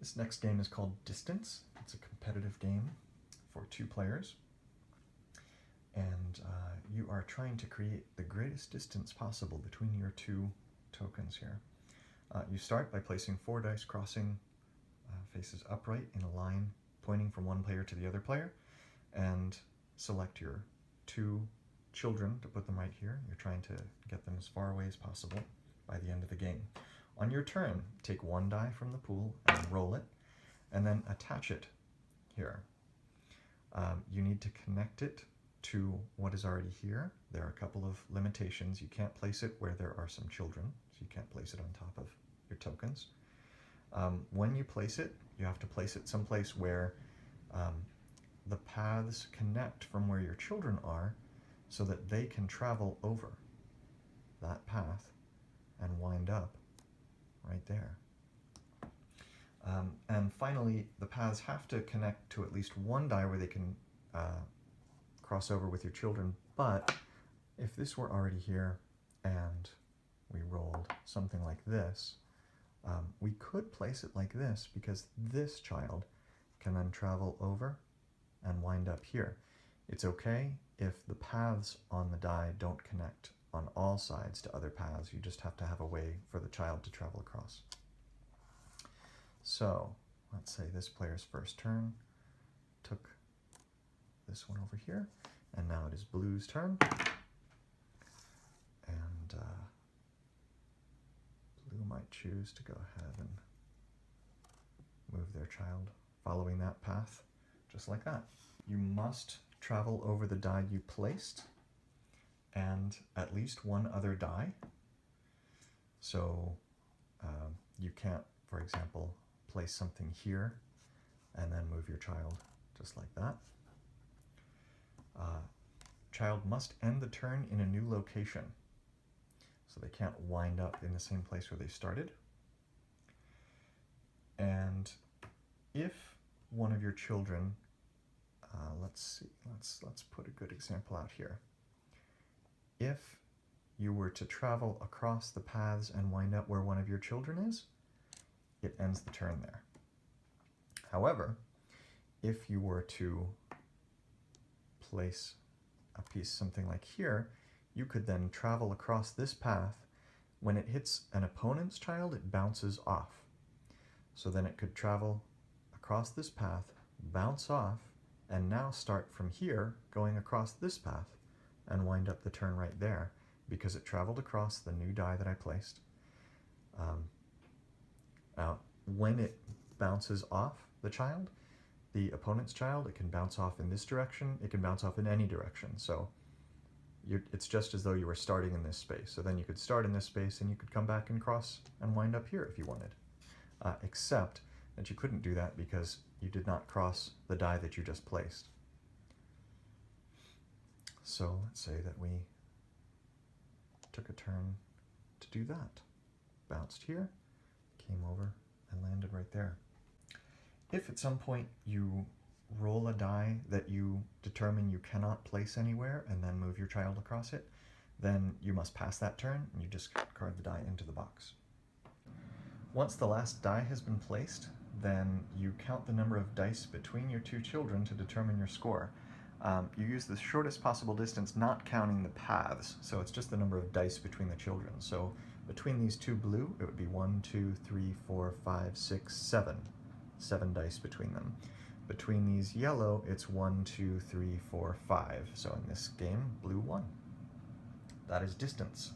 This next game is called Distance. It's a competitive game for 2 players. And you are trying to create the greatest distance possible between your 2 tokens here. You start by placing 4 dice crossing faces upright in a line pointing from one player to the other player, and select your 2 children to put them right here. You're trying to get them as far away as possible by the end of the game. On your turn, take 1 die from the pool and roll it, and then attach it here. You need to connect it to what is already here. There are a couple of limitations. You can't place it where there are some children, so you can't place it on top of your tokens. When you place it, you have to place it someplace where the paths connect from where your children are, so that they can travel over that path and wind up right there. And finally, the paths have to connect to at least 1 die where they can cross over with your children, but if this were already here and we rolled something like this, we could place it like this, because this child can then travel over and wind up here. It's okay if the paths on the die don't connect on all sides to other paths. You just have to have a way for the child to travel across. So let's say this player's first turn took this one over here, and now it is Blue's turn. And Blue might choose to go ahead and move their child following that path, just like that. You must travel over the die you placed and at least 1 other die. So you can't, for example, place something here and then move your child just like that. Child must end the turn in a new location, so they can't wind up in the same place where they started. And if one of your children, let's put a good example out here. If you were to travel across the paths and wind up where one of your children is, it ends the turn there. However, if you were to place a piece something like here, you could then travel across this path. When it hits an opponent's child, it bounces off. So then it could travel across this path, bounce off, and now start from here, going across this path, and wind up the turn right there, because it traveled across the new die that I placed. Now, when it bounces off the child, the opponent's child, it can bounce off in this direction, it can bounce off in any direction. So it's just as though you were starting in this space. So then you could start in this space and you could come back and cross and wind up here if you wanted. Except that you couldn't do that because you did not cross the die that you just placed. So let's say that we took a turn to do that. Bounced here, came over, and landed right there. If at some point you roll a die that you determine you cannot place anywhere and then move your child across it, then you must pass that turn and you discard the die into the box. Once the last die has been placed, then you count the number of dice between your 2 children to determine your score. You use the shortest possible distance, not counting the paths, so it's just the number of dice between the children. So between these 2 blue, it would be 1, 2, 3, 4, 5, 6, 7. 7 dice between them. Between these yellow, it's 1, 2, 3, 4, 5. So in this game, blue won. That is Distance.